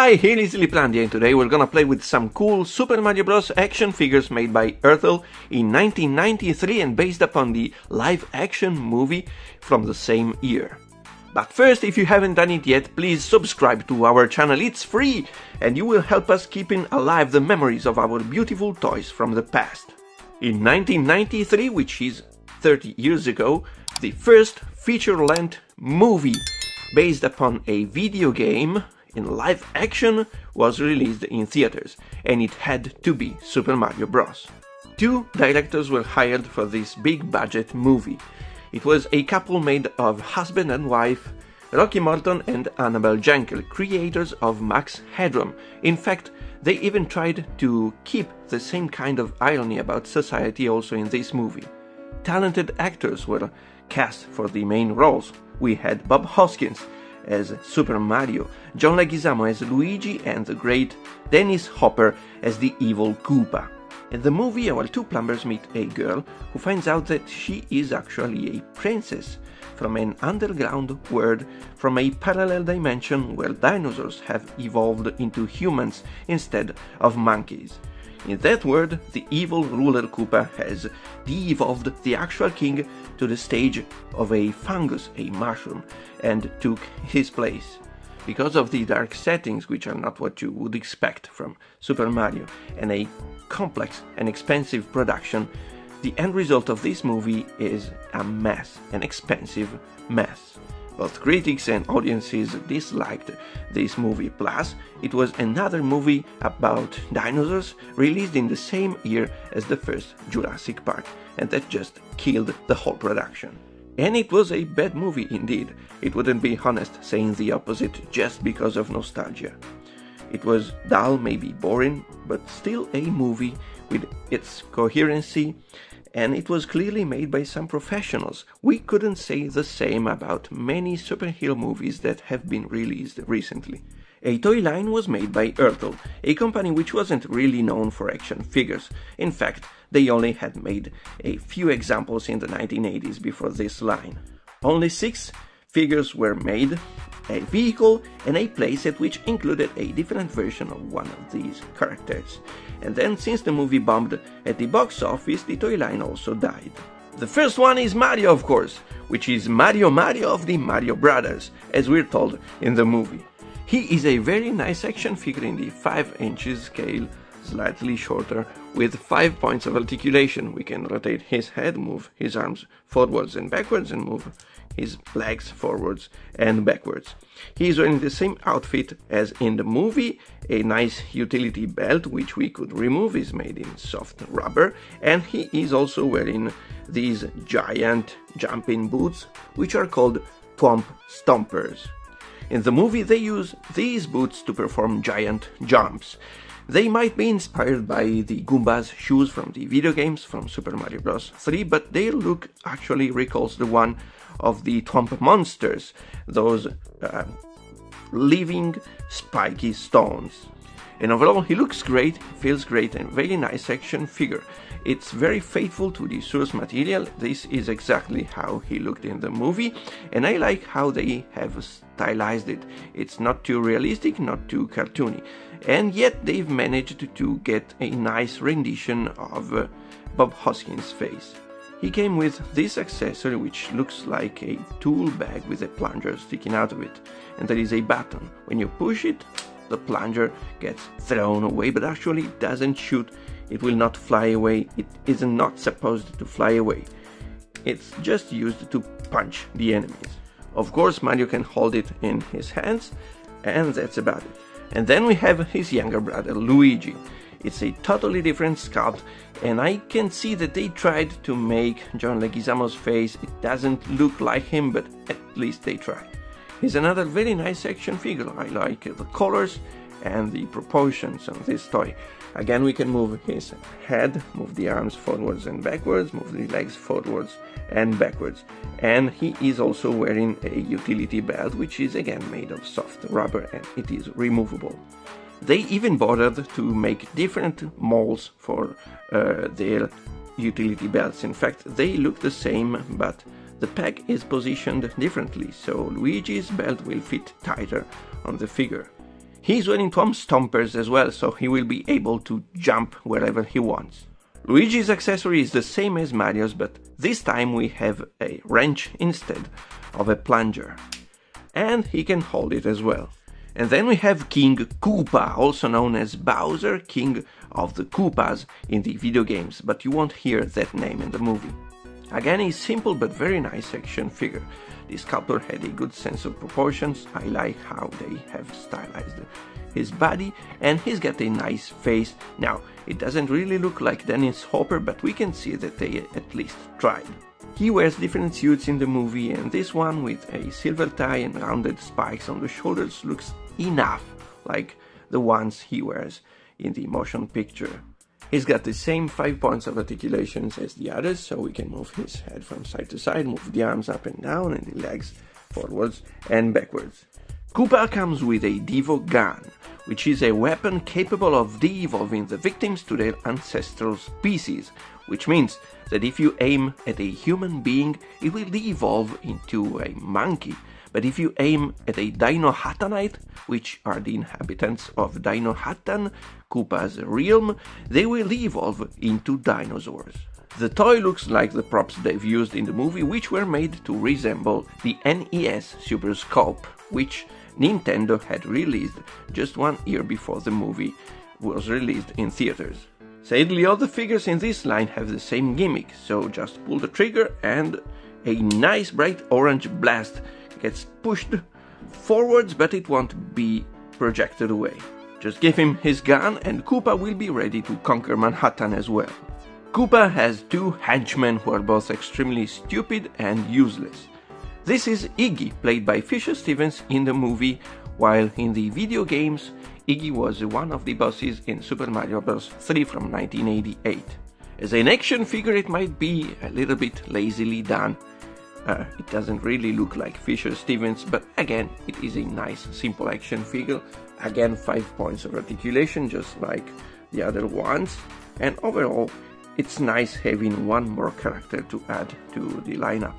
Hi, here is Liprandi, and today we're gonna play with some cool Super Mario Bros. Action figures made by Ertl in 1993 and based upon the live-action movie from the same year. But first, if you haven't done it yet, please subscribe to our channel, it's free, and you will help us keeping alive the memories of our beautiful toys from the past. In 1993, which is 30 years ago, the first feature-length movie based upon a video game in live action was released in theaters, and it had to be Super Mario Bros. Two directors were hired for this big budget movie. It was a couple made of husband and wife, Rocky Morton and Annabelle Jankel, creators of Max Headroom. In fact, they even tried to keep the same kind of irony about society also in this movie. Talented actors were cast for the main roles. We had Bob Hoskins as Super Mario, John Leguizamo as Luigi, and the great Dennis Hopper as the evil Koopa. In the movie, our two plumbers meet a girl who finds out that she is actually a princess from an underground world from a parallel dimension where dinosaurs have evolved into humans instead of monkeys. In that world, the evil ruler Koopa has de-evolved the actual king to the stage of a fungus, a mushroom, and took his place. Because of the dark settings, which are not what you would expect from Super Mario, and a complex and expensive production, the end result of this movie is a mess, an expensive mess. Both critics and audiences disliked this movie, plus it was another movie about dinosaurs released in the same year as the first Jurassic Park, and that just killed the whole production. And it was a bad movie indeed. It wouldn't be honest saying the opposite just because of nostalgia. It was dull, maybe boring, but still a movie with its coherency, and it was clearly made by some professionals. We couldn't say the same about many superhero movies that have been released recently. A toy line was made by Ertl, a company which wasn't really known for action figures. In fact, they only had made a few examples in the 1980s before this line. Only 6 figures were made, a vehicle and a playset which included a different version of one of these characters. And then, since the movie bombed at the box office, the toy line also died. The first one is Mario, of course, which is Mario of the Mario Brothers, as we're told in the movie. He is a very nice action figure in the 5 inches scale, slightly shorter, with 5 points of articulation. We can rotate his head, move his arms forwards and backwards, and move his legs forwards and backwards. He is wearing the same outfit as in the movie. A nice utility belt, which we could remove, is made in soft rubber, and he is also wearing these giant jumping boots, which are called Thwomp Stompers. In the movie, they use these boots to perform giant jumps. They might be inspired by the Goomba's shoes from the video games from Super Mario Bros. 3, but their look actually recalls the one of the Thwomp monsters, those living spiky stones. And overall, he looks great, feels great, and very nice action figure. It's very faithful to the source material. This is exactly how he looked in the movie, and I like how they have stylized it. It's not too realistic, not too cartoony, and yet they've managed to get a nice rendition of Bob Hoskins' face. He came with this accessory, which looks like a tool bag with a plunger sticking out of it, and there is a button. When you push it, the plunger gets thrown away, but actually it doesn't shoot. It will not fly away. It is not supposed to fly away. It's just used to punch the enemies. Of course, Mario can hold it in his hands, and that's about it. And then we have his younger brother, Luigi. It's a totally different sculpt, and I can see that they tried to make John Leguizamo's face. It doesn't look like him, but at least they tried. He's another very nice action figure. I like the colors and the proportions of this toy. Again, we can move his head, move the arms forwards and backwards, move the legs forwards and backwards. And he is also wearing a utility belt, which is again made of soft rubber, and it is removable. They even bothered to make different molds for their utility belts. In fact, they look the same, but the peg is positioned differently, so Luigi's belt will fit tighter on the figure. He's wearing thumb stompers as well, so he will be able to jump wherever he wants. Luigi's accessory is the same as Mario's, but this time we have a wrench instead of a plunger. And he can hold it as well. And then we have King Koopa, also known as Bowser, king of the Koopas in the video games, but you won't hear that name in the movie. Again, he's simple but very nice action figure. The sculptor had a good sense of proportions. I like how they have stylized his body, and he's got a nice face. Now, it doesn't really look like Dennis Hopper, but we can see that they at least tried. He wears different suits in the movie, and this one with a silver tie and rounded spikes on the shoulders looks enough like the ones he wears in the motion picture. He's got the same 5 points of articulations as the others, so we can move his head from side to side, move the arms up and down, and the legs forwards and backwards. Koopa comes with a Devo gun, which is a weapon capable of de-evolving the victims to their ancestral species, which means that if you aim at a human being, it will de-evolve into a monkey. But if you aim at a Dino-Hattanite, which are the inhabitants of Dino-Hattan, Koopa's realm, they will evolve into dinosaurs. The toy looks like the props they've used in the movie, which were made to resemble the NES Super Scope, which Nintendo had released just 1 year before the movie was released in theaters. Sadly, all the figures in this line have the same gimmick, so just pull the trigger and a nice bright orange blast gets pushed forwards, but it won't be projected away. Just give him his gun and Koopa will be ready to conquer Manhattan as well. Koopa has 2 henchmen who are both extremely stupid and useless. This is Iggy, played by Fisher Stevens in the movie, while in the video games, Iggy was one of the bosses in Super Mario Bros. 3 from 1988. As an action figure, it might be a little bit lazily done. It doesn't really look like Fisher Stevens, but again, it is a nice, simple action figure. Again, 5 points of articulation, just like the other ones. And overall, it's nice having one more character to add to the lineup.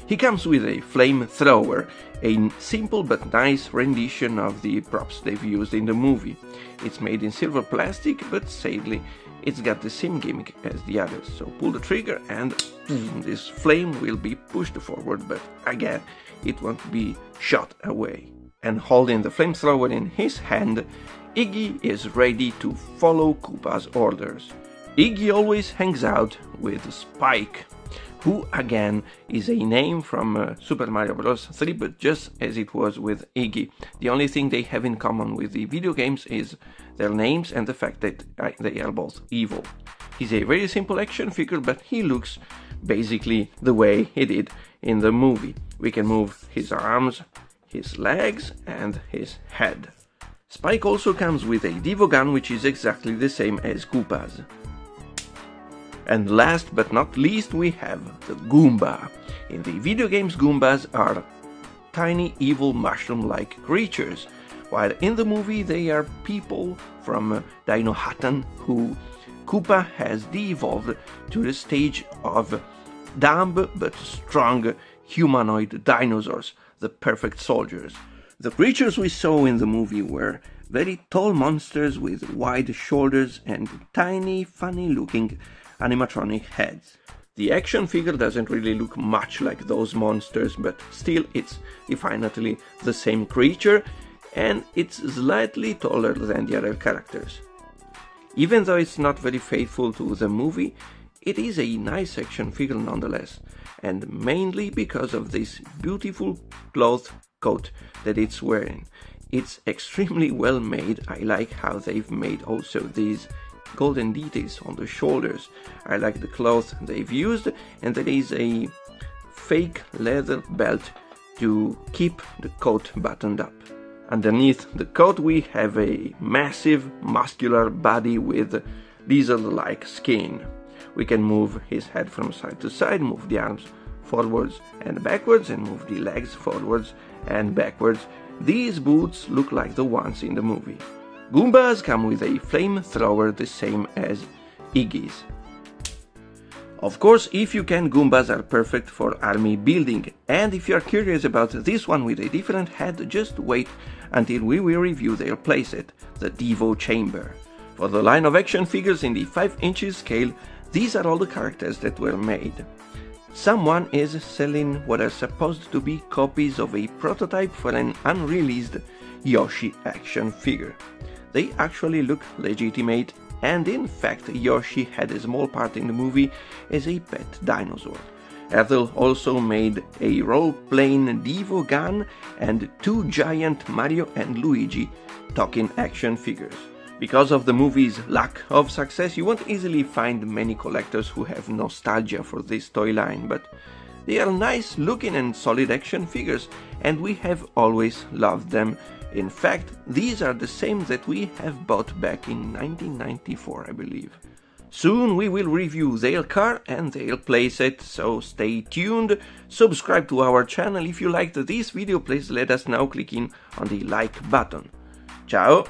He comes with a flamethrower, a simple but nice rendition of the props they've used in the movie. It's made in silver plastic, but sadly, it's got the same gimmick as the others. So pull the trigger and this flame will be pushed forward, but again, it won't be shot away. And holding the flamethrower in his hand, Iggy is ready to follow Koopa's orders. Iggy always hangs out with Spike, who again is a name from Super Mario Bros. 3, but just as it was with Iggy. The only thing they have in common with the video games is their names and the fact that they are both evil. He's a very simple action figure, but he looks basically the way he did in the movie. We can move his arms, his legs, and his head. Spike also comes with a Devo gun, which is exactly the same as Koopa's. And last but not least, we have the Goomba. In the video games, Goombas are tiny evil mushroom-like creatures, while in the movie they are people from Dino-Hattan who Koopa has de-evolved to the stage of dumb but strong humanoid dinosaurs, the perfect soldiers. The creatures we saw in the movie were very tall monsters with wide shoulders and tiny, funny-looking animatronic heads. The action figure doesn't really look much like those monsters, but still it's definitely the same creature, and it's slightly taller than the other characters. Even though it's not very faithful to the movie, it is a nice action figure nonetheless, and mainly because of this beautiful cloth coat that it's wearing. It's extremely well made. I like how they've made also these golden details on the shoulders. I like the cloth they've used, and there is a fake leather belt to keep the coat buttoned up. Underneath the coat we have a massive muscular body with lizard-like skin. We can move his head from side to side, move the arms forwards and backwards, and move the legs forwards and backwards. These boots look like the ones in the movie. Goombas come with a flamethrower the same as Iggy's. Of course, if you can, Goombas are perfect for army building, and if you are curious about this one with a different head, just wait until we will review their playset, the Devo Chamber. For the line of action figures in the 5 inches scale, these are all the characters that were made. Someone is selling what are supposed to be copies of a prototype for an unreleased Yoshi action figure. They actually look legitimate, and in fact Yoshi had a small part in the movie as a pet dinosaur. Ertl also made a role-playing Devo gun and 2 giant Mario and Luigi talking action figures. Because of the movie's lack of success, you won't easily find many collectors who have nostalgia for this toy line, but they are nice looking and solid action figures, and we have always loved them. In fact, these are the same that we have bought back in 1994, I believe. Soon we will review their car and their playset, so stay tuned. Subscribe to our channel if you liked this video, please let us know clicking on the like button. Ciao!